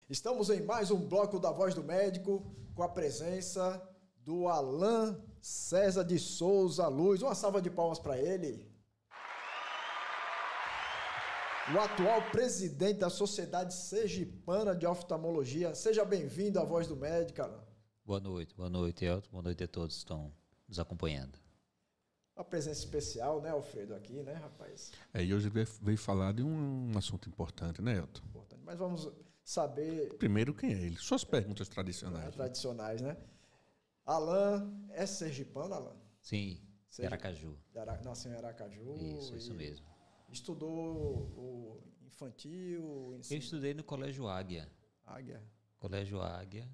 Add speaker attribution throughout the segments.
Speaker 1: Estamos em mais um bloco da Voz do Médico, com a presença do Alan César de Souza Luz. Uma salva de palmas para ele. O atual presidente da Sociedade Sergipana de Oftalmologia. Seja bem-vindo à Voz do Médico, Alan.
Speaker 2: Boa noite, Elton. Boa noite a todos que estão nos acompanhando.
Speaker 1: Uma presença especial, né, Alfredo, aqui, né, rapaz?
Speaker 3: E hoje veio falar de um assunto importante, né, Elton?
Speaker 1: Importante. Mas vamos saber...
Speaker 3: Primeiro, quem é ele? Suas perguntas tradicionais.
Speaker 1: Tradicionais, né? Alan é sergipano, Alan?
Speaker 2: Sim, de Aracaju.
Speaker 1: Nasceu em Aracaju.
Speaker 2: Isso mesmo.
Speaker 1: Estudou o infantil?
Speaker 2: Eu estudei no Colégio Águia.
Speaker 1: Águia?
Speaker 2: Colégio Águia,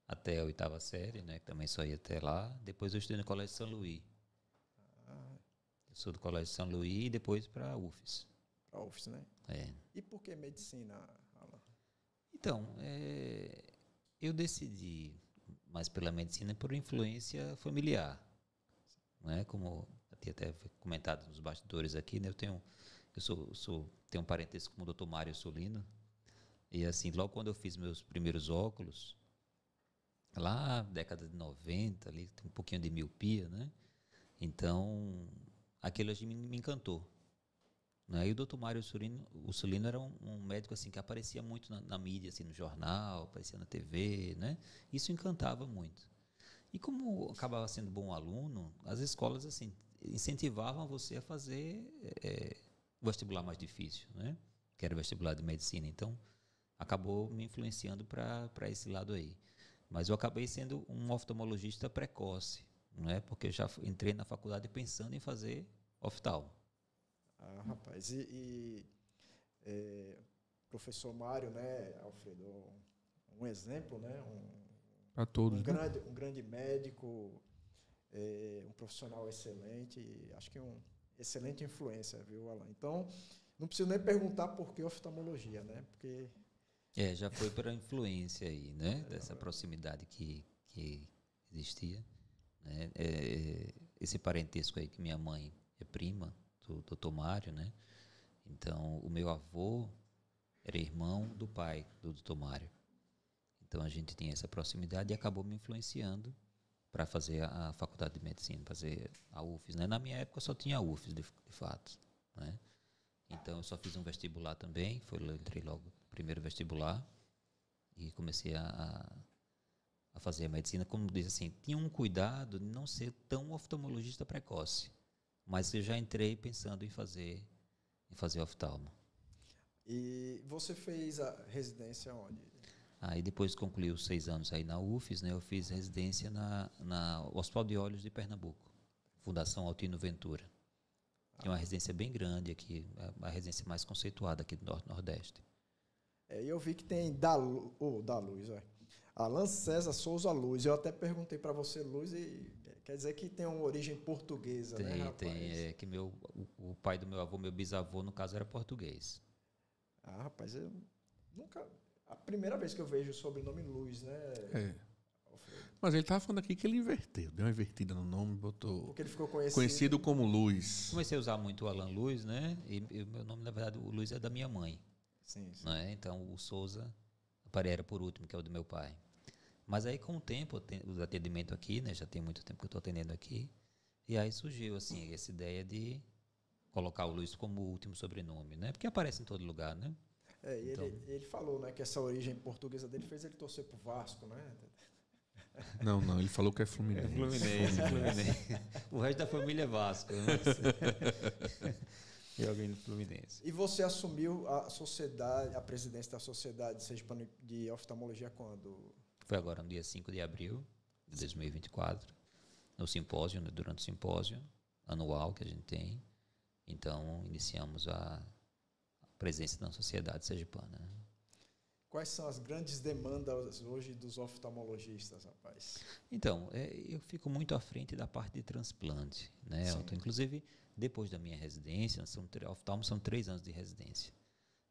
Speaker 2: até a 8ª série, né, que também só ia até lá. Depois eu estudei no Colégio São Luís. Eu sou do Colégio São Luís e depois para a UFES.
Speaker 1: Para a UFES, né?
Speaker 2: É.
Speaker 1: E por que medicina, Alan?
Speaker 2: Então, eu decidi mais pela medicina por influência familiar. Não é? Como até foi comentado nos bastidores aqui, né? tenho um parentesco com o Dr. Mário Solino. E assim, logo quando eu fiz meus primeiros óculos, lá na década de 90, ali tem um pouquinho de miopia, né? Então, aquilo me encantou. Né? E o Dr. Mário Solino era um médico assim, que aparecia muito na mídia, assim, no jornal, aparecia na TV, né? Isso encantava muito. E como acabava sendo bom aluno, as escolas assim, incentivavam você a fazer o vestibular mais difícil, né? Que era o vestibular de medicina. Então, acabou me influenciando para esse lado aí. Mas eu acabei sendo um oftalmologista precoce, não é? Porque eu já entrei na faculdade pensando em fazer oftalmo.
Speaker 1: Ah, rapaz, professor Mário, né, Alfredo, um exemplo, né,
Speaker 3: para todos,
Speaker 1: um grande médico, um profissional excelente, acho que excelente influência, viu, Alan? Então, não preciso nem perguntar por que oftalmologia, né, porque...
Speaker 2: já foi pela influência aí, né, dessa proximidade que existia, né, esse parentesco aí que minha mãe é prima do Dr. Mário, né? Então, o meu avô era irmão do pai do Dr. Mário. Então, a gente tinha essa proximidade e acabou me influenciando para fazer a faculdade de medicina, fazer a UFES, né? Na minha época só tinha a UFES, de fato, né? Então, eu só fiz um vestibular também, entrei logo no primeiro vestibular e comecei a fazer a medicina. Como diz assim, tinha um cuidado de não ser tão oftalmologista precoce. Mas eu já entrei pensando em fazer oftalmo.
Speaker 1: E você fez a residência onde?
Speaker 2: Aí depois concluí os 6 anos aí na UFES, né, eu fiz residência na Hospital de Olhos de Pernambuco, Fundação Altino Ventura. É uma residência bem grande aqui, a residência mais conceituada aqui do Norte-Nordeste.
Speaker 1: Eu vi que tem da Luz, Alan César Souza Luz. Eu até perguntei para você, Luz, e quer dizer que tem uma origem portuguesa, né, rapaz?
Speaker 2: Tem, que o pai do meu avô, meu bisavô, no caso, era português.
Speaker 1: Ah, rapaz, eu nunca... A primeira vez que eu vejo o sobrenome Luz, né?
Speaker 3: Mas ele estava falando aqui que ele inverteu, deu uma invertida no nome, botou...
Speaker 1: Porque ele ficou
Speaker 3: conhecido como Luz.
Speaker 2: Comecei a usar muito o Alan Luz, né? E o meu nome, na verdade, o Luz é da minha mãe.
Speaker 1: Sim.
Speaker 2: Né? Então, o Souza era por último, que é o do meu pai. Mas aí, com o tempo, o atendimento aqui, né? Já tem muito tempo que eu estou atendendo aqui. E aí surgiu, assim, essa ideia de colocar o Luiz como o último sobrenome, né? Porque aparece em todo lugar, né?
Speaker 1: Então... ele falou, né, que essa origem portuguesa dele fez ele torcer pro Vasco, né?
Speaker 3: Não, ele falou que é Fluminense.
Speaker 2: Fluminense. O resto da família é Vasco, né? E alguém do Fluminense.
Speaker 1: E você assumiu a presidência da Sociedade Sergipana de Oftalmologia quando?
Speaker 2: Foi agora no dia 5 de abril de 2024, no simpósio, né, durante o simpósio anual que a gente tem. Então, iniciamos a presença da Sociedade Sergipana. Né?
Speaker 1: Quais são as grandes demandas hoje dos oftalmologistas, rapaz?
Speaker 2: Então, eu fico muito à frente da parte de transplante, né, Elton? Inclusive, depois da minha residência, oftalmo são 3 anos de residência.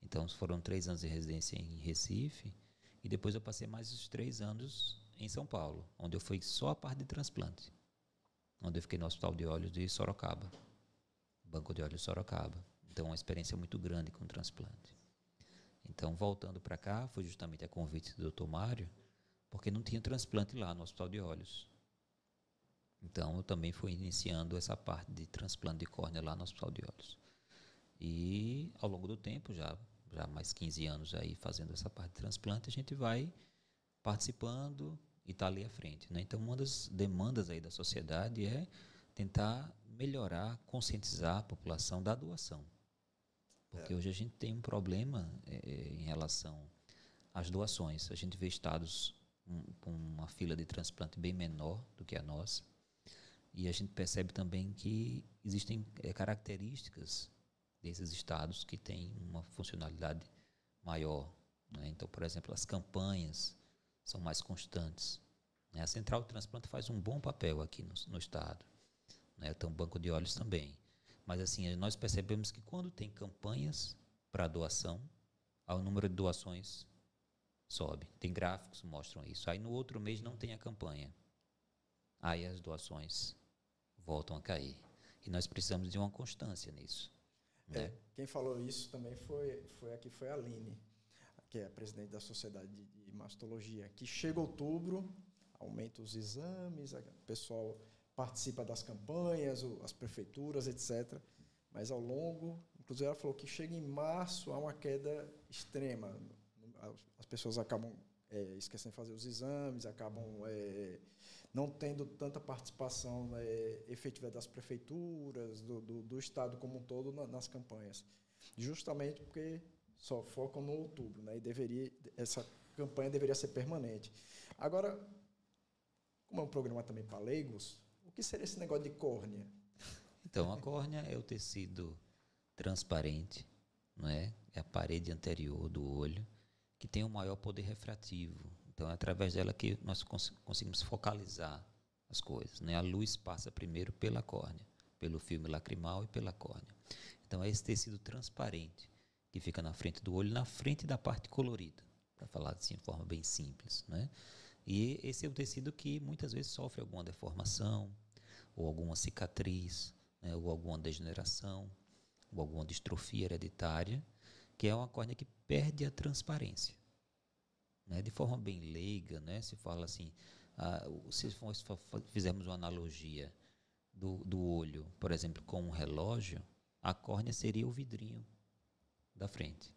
Speaker 2: Então, foram 3 anos de residência em Recife e depois eu passei mais os 3 anos em São Paulo, onde eu fui só a parte de transplante, onde eu fiquei no Hospital de Olhos de Sorocaba, Banco de Olhos de Sorocaba. Então, uma experiência muito grande com transplante. Então, voltando para cá, foi justamente a convite do Dr. Mário, porque não tinha transplante lá no Hospital de Olhos. Então, eu também fui iniciando essa parte de transplante de córnea lá no Hospital de Olhos. E, ao longo do tempo, já mais 15 anos aí fazendo essa parte de transplante, a gente vai participando e está ali à frente, né? Então, uma das demandas aí da sociedade é tentar melhorar, conscientizar a população da doação. Porque hoje a gente tem um problema em relação às doações. A gente vê estados com uma fila de transplante bem menor do que a nossa. E a gente percebe também que existem características desses estados que têm uma funcionalidade maior, né? Então, por exemplo, as campanhas são mais constantes, né? A Central de Transplante faz um bom papel aqui no estado, né? Então, o Banco de Olhos também. Mas, assim, nós percebemos que quando tem campanhas para doação, o número de doações sobe. Tem gráficos que mostram isso. Aí, no outro mês, não tem a campanha. Aí, as doações voltam a cair. E nós precisamos de uma constância nisso. Né?
Speaker 1: Quem falou isso também foi a Aline, que é a presidente da Sociedade de Mastologia, que chega outubro, aumenta os exames, o pessoal participa das campanhas, as prefeituras, etc. Mas ao longo, inclusive ela falou que chega em março, há uma queda extrema. As pessoas acabam esquecendo de fazer os exames, acabam não tendo tanta participação efetiva das prefeituras, do Estado como um todo nas campanhas. Justamente porque só focam no outubro, né? E essa campanha deveria ser permanente. Agora, como é um programa também para leigos, o que seria esse negócio de córnea?
Speaker 2: Então, a córnea é o tecido transparente, não é? É a parede anterior do olho, que tem o maior poder refrativo. Então, é através dela que nós conseguimos focalizar as coisas, né? A luz passa primeiro pela córnea, pelo filme lacrimal e pela córnea. Então, é esse tecido transparente que fica na frente do olho, na frente da parte colorida, para falar assim de forma bem simples, né? E esse é o tecido que muitas vezes sofre alguma deformação, ou alguma cicatriz, né? Ou alguma degeneração, ou alguma distrofia hereditária, que é uma córnea que perde a transparência. Né? De forma bem leiga, né? Se fala assim, se fizermos uma analogia do olho, por exemplo, com um relógio, a córnea seria o vidrinho da frente.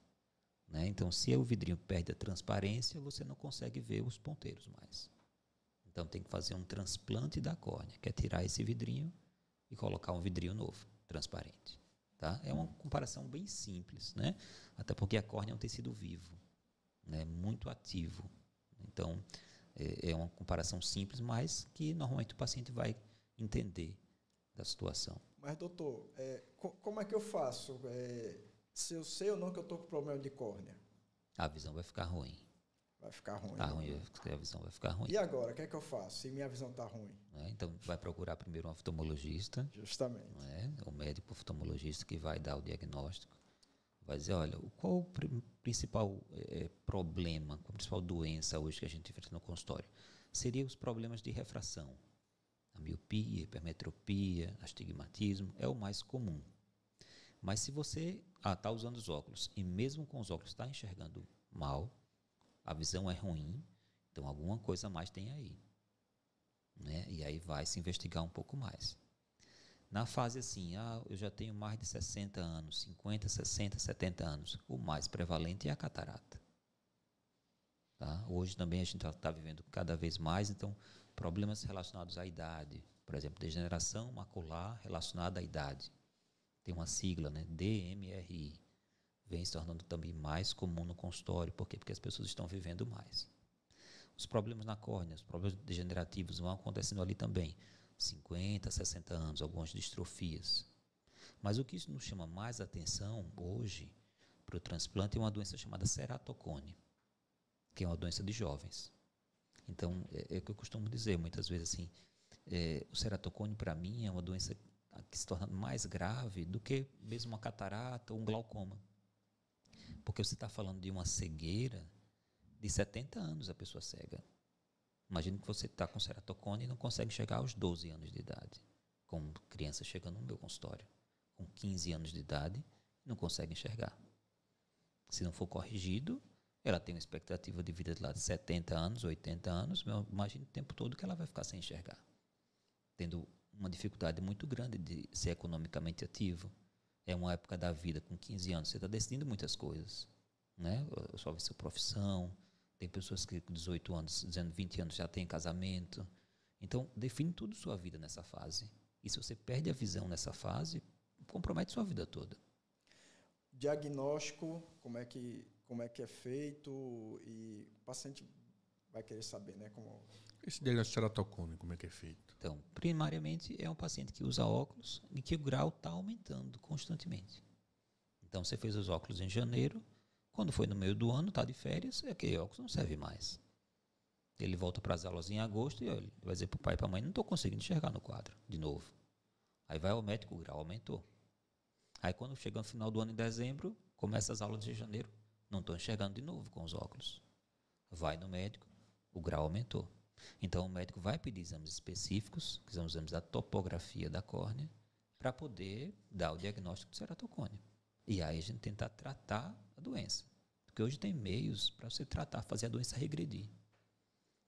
Speaker 2: Né? Então, se o vidrinho perde a transparência, você não consegue ver os ponteiros mais. Então, tem que fazer um transplante da córnea, que é tirar esse vidrinho e colocar um vidrinho novo, transparente. Tá? É uma comparação bem simples, né? Até porque a córnea é um tecido vivo, né? Muito ativo. Então, é uma comparação simples, mas que normalmente o paciente vai entender da situação.
Speaker 1: Mas, doutor, como é que eu faço? Se eu sei ou não que eu estou com problema de córnea?
Speaker 2: A visão vai ficar ruim.
Speaker 1: Vai ficar ruim.
Speaker 2: Tá ruim, a visão vai ficar ruim.
Speaker 1: E agora, o que é que eu faço se minha visão está ruim?
Speaker 2: Então, vai procurar primeiro um oftalmologista.
Speaker 1: Justamente.
Speaker 2: O médico oftalmologista que vai dar o diagnóstico. Vai dizer, olha, qual o principal problema, qual a principal doença hoje que a gente enfrenta no consultório? Seria os problemas de refração. A miopia, a hipermetropia, astigmatismo é o mais comum. Mas se você está usando os óculos e mesmo com os óculos está enxergando mal, a visão é ruim, então alguma coisa a mais tem aí. Né? E aí vai se investigar um pouco mais. Na fase assim, eu já tenho mais de 60 anos, 50, 60, 70 anos, o mais prevalente é a catarata. Tá? Hoje também a gente está vivendo cada vez mais, então, problemas relacionados à idade, por exemplo, degeneração macular relacionada à idade. Tem uma sigla, né? DMRI. Vem se tornando também mais comum no consultório. Por quê? Porque as pessoas estão vivendo mais. Os problemas na córnea, os problemas degenerativos vão acontecendo ali também. 50, 60 anos, algumas distrofias. Mas o que nos chama mais atenção hoje para o transplante é uma doença chamada ceratocone, que é uma doença de jovens. Então, é o que eu costumo dizer muitas vezes assim, o ceratocone para mim é uma doença que se torna mais grave do que mesmo uma catarata ou um glaucoma. Porque você está falando de uma cegueira de 70 anos, a pessoa cega. Imagina que você está com ceratocone e não consegue chegar aos 12 anos de idade. Como criança chegando no meu consultório, com 15 anos de idade, não consegue enxergar. Se não for corrigido, ela tem uma expectativa de vida de lá de 70 anos, 80 anos, imagine o tempo todo que ela vai ficar sem enxergar, tendo uma dificuldade muito grande de ser economicamente ativo. É uma época da vida, com 15 anos, você está decidindo muitas coisas, né? Só vai ser profissão, tem pessoas que com 18 anos, 20 anos já têm casamento. Então, define tudo sua vida nessa fase. E se você perde a visão nessa fase, compromete sua vida toda.
Speaker 1: Diagnóstico, como é que é feito, e o paciente vai querer saber, né?
Speaker 3: Esse diagnóstico de ceratocone, como é que é feito?
Speaker 2: Então, primariamente, é um paciente que usa óculos e que o grau está aumentando constantemente. Então, você fez os óculos em janeiro, quando foi no meio do ano, está de férias, aquele óculos não serve mais. Ele volta para as aulas em agosto e ele vai dizer para o pai e para a mãe, não estou conseguindo enxergar no quadro, de novo. Aí vai ao médico, o grau aumentou. Aí quando chega no final do ano, em dezembro, começa as aulas de janeiro, não estou enxergando de novo com os óculos. Vai no médico, o grau aumentou. Então o médico vai pedir exames específicos, que são exames da topografia da córnea, para poder dar o diagnóstico de ceratocone. E aí a gente tentar tratar a doença. Porque hoje tem meios para você tratar, fazer a doença regredir.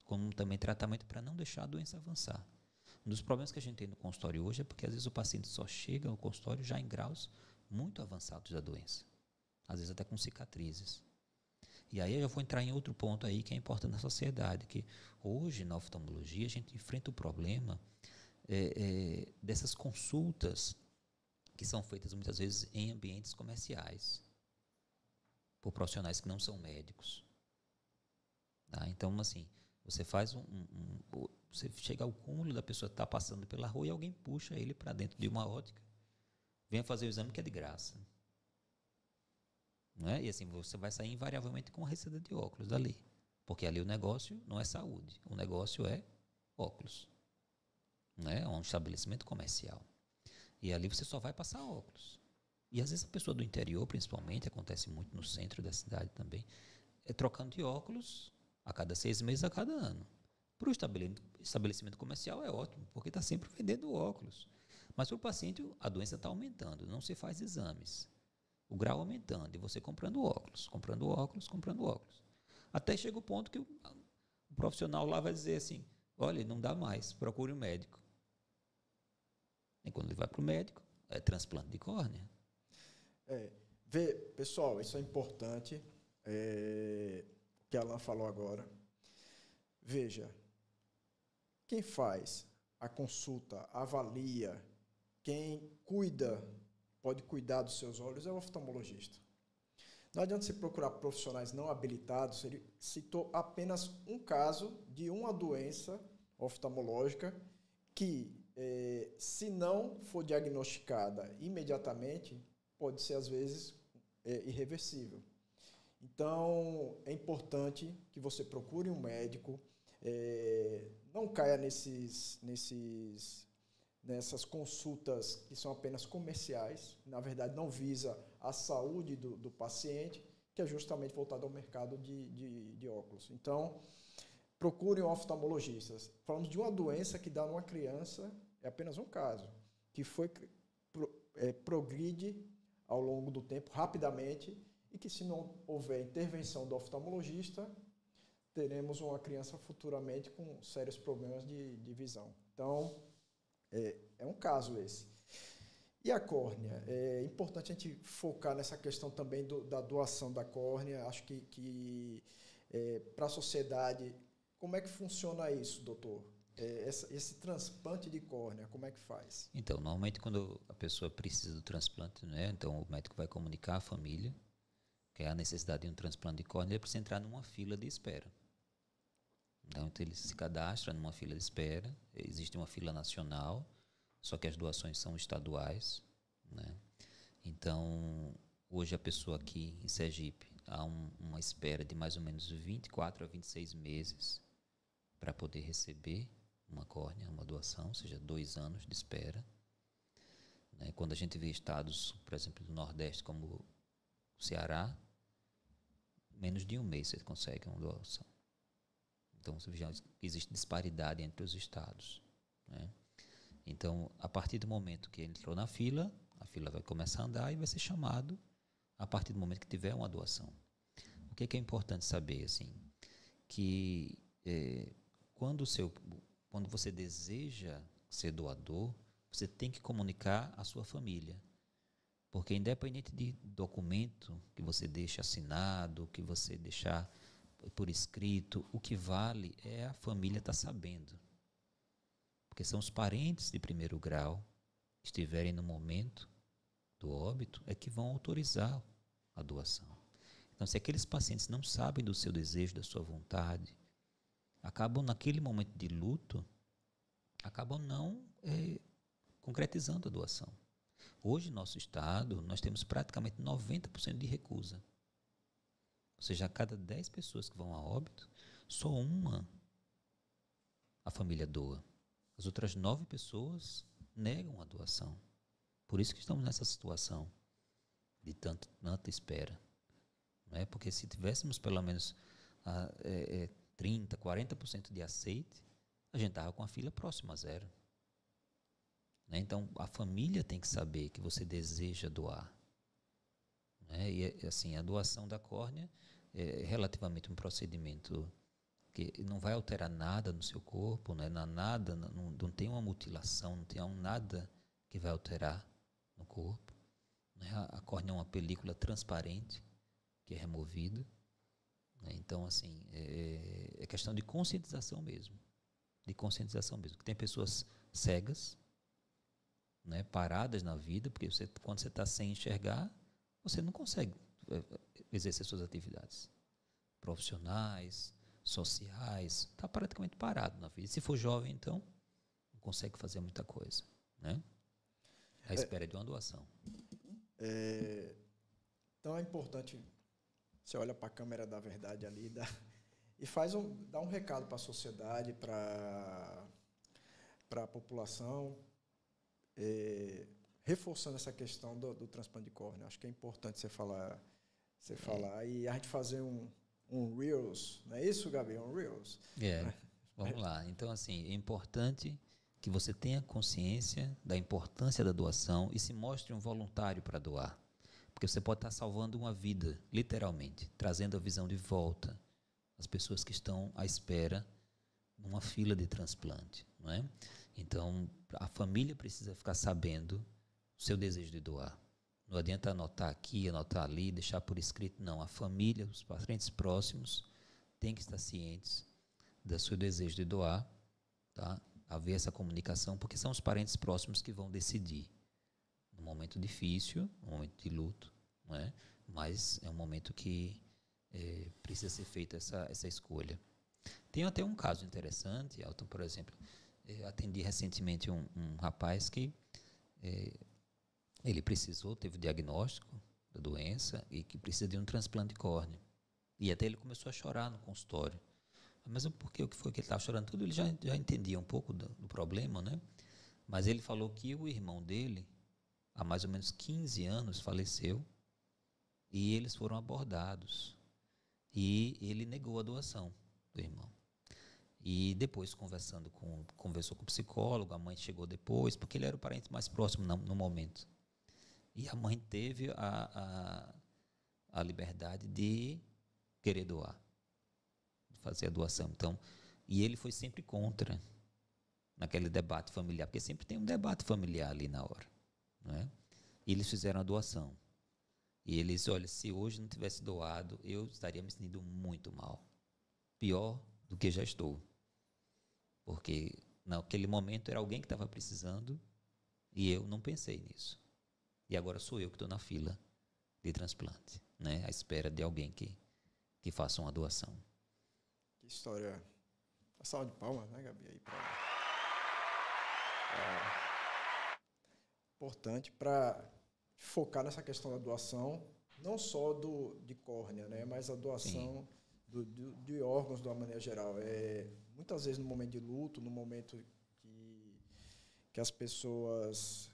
Speaker 2: Como também tratamento para não deixar a doença avançar. Um dos problemas que a gente tem no consultório hoje é porque às vezes o paciente só chega ao consultório já em graus muito avançados da doença. Às vezes até com cicatrizes. E aí eu já vou entrar em outro ponto aí que é importante na sociedade, que hoje na oftalmologia a gente enfrenta o problema dessas consultas que são feitas muitas vezes em ambientes comerciais, por profissionais que não são médicos. Tá? Então, assim, você faz você chega ao cúmulo da pessoa estar passando pela rua e alguém puxa ele para dentro de uma ótica. Venha fazer o exame que é de graça. Não é? E assim, você vai sair invariavelmente com a receita de óculos dali. Porque ali o negócio não é saúde. O negócio é óculos. Não é? É um estabelecimento comercial. E ali você só vai passar óculos. E às vezes a pessoa do interior, principalmente, acontece muito no centro da cidade também, é trocando de óculos a cada 6 meses, a cada ano. Para o estabelecimento comercial é ótimo, porque está sempre vendendo óculos. Mas para o paciente, a doença está aumentando, não se faz exames. O grau aumentando, e você comprando óculos, comprando óculos, comprando óculos. Até chega o ponto que o profissional lá vai dizer assim, olha, não dá mais, procure um médico. E quando ele vai para o médico, é transplante de córnea.
Speaker 1: Pessoal, isso é importante, que a Alan falou agora. Veja, quem faz a consulta, avalia, quem pode cuidar dos seus olhos é o oftalmologista. Não adianta você procurar profissionais não habilitados. Ele citou apenas um caso de uma doença oftalmológica que, se não for diagnosticada imediatamente, pode ser, às vezes, irreversível. Então, é importante que você procure um médico, não caia nessas consultas que são apenas comerciais, na verdade não visa a saúde do paciente, que é justamente voltado ao mercado de óculos. Então, procure um oftalmologista. Falamos de uma doença que dá numa criança, é apenas um caso, que progride ao longo do tempo, rapidamente, e que se não houver intervenção do oftalmologista, teremos uma criança futuramente com sérios problemas de visão. Então, é um caso esse. E a córnea? É importante a gente focar nessa questão também da doação da córnea. Acho que para a sociedade, como é que funciona isso, doutor? Esse transplante de córnea, como é que faz?
Speaker 2: Então, normalmente quando a pessoa precisa do transplante, né, então o médico vai comunicar à família que é a necessidade de um transplante de córnea, ele precisa entrar numa fila de espera. Então ele se cadastra numa fila de espera, existe uma fila nacional, só que as doações são estaduais, né? Então, hoje a pessoa aqui em Sergipe há uma espera de mais ou menos 24 a 26 meses para poder receber uma córnea, uma doação, ou seja, 2 anos de espera. Né? Quando a gente vê estados, por exemplo, do Nordeste, como o Ceará, menos de 1 mês você consegue uma doação. Então, você vê que existe disparidade entre os estados. Né? Então, a partir do momento que ele entrou na fila, a fila vai começar a andar e vai ser chamado a partir do momento que tiver uma doação. O que é importante saber, assim, que quando você deseja ser doador, você tem que comunicar à sua família. Porque independente de documento que você deixa assinado, que você deixar por escrito, o que vale é a família estar sabendo. Porque são os parentes de primeiro grau que estiverem no momento do óbito é que vão autorizar a doação. Então, se aqueles pacientes não sabem do seu desejo, da sua vontade, acabam naquele momento de luto, acabam não concretizando a doação. Hoje, no nosso estado, nós temos praticamente 90% de recusa. Ou seja, a cada 10 pessoas que vão a óbito, só uma a família doa. As outras 9 pessoas negam a doação. Por isso que estamos nessa situação de tanta espera. Não é? Porque se tivéssemos pelo menos 30%, 40% de aceite, a gente estava com a fila próxima a zero. Né? Então, a família tem que saber que você deseja doar. Né? E assim, a doação da córnea é relativamente um procedimento que não vai alterar nada no seu corpo, né? Não tem uma mutilação, não tem nada que vai alterar no corpo. Né? A córnea é uma película transparente que é removida. Né? Então, assim, é questão de conscientização mesmo. Que tem pessoas cegas, né, paradas na vida, porque quando você está sem enxergar, você não consegue exercer suas atividades profissionais, sociais, está praticamente parado na vida. Se for jovem, então, não consegue fazer muita coisa. Né? À espera de uma doação.
Speaker 1: Então é importante, você olha para a câmera da verdade ali e dá um recado para a sociedade, para a população, reforçando essa questão do transplante de córnea. Acho que é importante você falar e a gente fazer um Reels, não é isso, Gabi? Um Reels.
Speaker 2: Vamos lá. Então, assim, é importante que você tenha consciência da importância da doação e se mostre um voluntário para doar. Porque você pode estar salvando uma vida, literalmente, trazendo a visão de volta às pessoas que estão à espera numa fila de transplante. Não é? Então, a família precisa ficar sabendo o seu desejo de doar. Não adianta anotar aqui, anotar ali, deixar por escrito. Não, a família, os parentes próximos têm que estar cientes do seu desejo de doar, tá? Haver essa comunicação, porque são os parentes próximos que vão decidir. Um momento difícil, um momento de luto, não é? Mas é um momento que precisa ser feita essa escolha. Tem até um caso interessante, Elton, por exemplo, atendi recentemente um rapaz que ele teve o diagnóstico da doença e que precisa de um transplante de córnea. E até ele começou a chorar no consultório. Mas o que foi que ele estava chorando tudo? Ele já entendia um pouco do problema, né? Mas ele falou que o irmão dele, há mais ou menos 15 anos, faleceu e eles foram abordados. E ele negou a doação do irmão. E depois, conversou com o psicólogo, a mãe chegou depois, porque ele era o parente mais próximo no momento. E a mãe teve a liberdade de querer doar, de fazer a doação. Então, e ele foi sempre contra naquele debate familiar, porque sempre tem um debate familiar ali na hora. Não é? E eles fizeram a doação. E eles, olha, se hoje não tivesse doado, eu estaria me sentindo muito mal. Pior do que já estou. Porque naquele momento era alguém que estava precisando e eu não pensei nisso. E agora sou eu que estou na fila de transplante, né? À espera de alguém que faça uma doação.
Speaker 1: Que história. A salva de palmas, né, Gabi? Aí importante para focar nessa questão da doação, não só de córnea, né, mas a doação de órgãos de uma maneira geral. Muitas vezes no momento de luto, no momento que as pessoas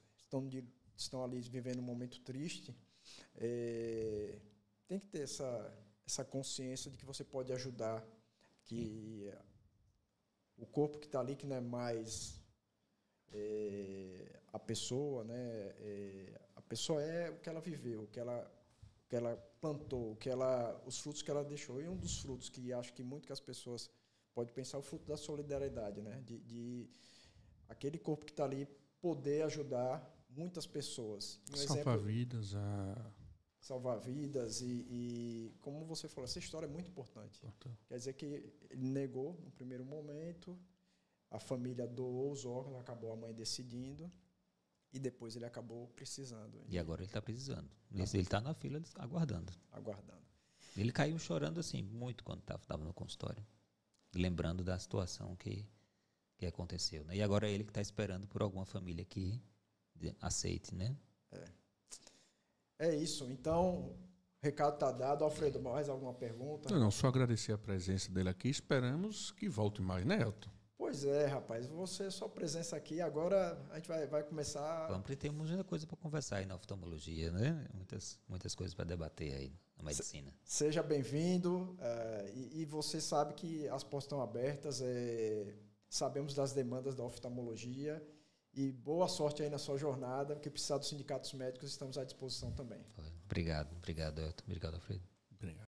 Speaker 1: estão ali vivendo um momento triste, tem que ter essa consciência de que você pode ajudar, que o corpo que está ali, que não é mais a pessoa, né? A pessoa é o que ela viveu, o que que ela plantou, os frutos que ela deixou. E um dos frutos que acho que muito que as pessoas podem pensar é o fruto da solidariedade, né? De aquele corpo que está ali poder ajudar muitas pessoas.
Speaker 3: Salvar vidas.
Speaker 1: Salvar vidas e, como você falou, essa história é muito importante. Quer dizer que ele negou no primeiro momento, a família doou os órgãos, acabou a mãe decidindo e depois ele acabou precisando.
Speaker 2: E agora ele está precisando. Ele está na fila aguardando. Ele caiu chorando assim muito quando estava no consultório, lembrando da situação que aconteceu, né? E agora é ele que está esperando por alguma família que aceite, né?
Speaker 1: É isso. Então, o recado está dado. Alfredo, mais alguma pergunta?
Speaker 3: Não, só agradecer a presença dele aqui. Esperamos que volte mais, né, Elton?
Speaker 1: Pois é, rapaz. Sua presença aqui, agora a gente vai começar...
Speaker 2: Vamos ter muita coisa para conversar aí na oftalmologia, né? Muitas coisas para debater aí na medicina.
Speaker 1: Seja bem-vindo. E você sabe que as portas estão abertas. Sabemos das demandas da oftalmologia. E boa sorte aí na sua jornada, porque precisar dos sindicatos médicos, estamos à disposição também.
Speaker 2: Obrigado, Elton. Obrigado, Alfredo.
Speaker 3: Obrigado.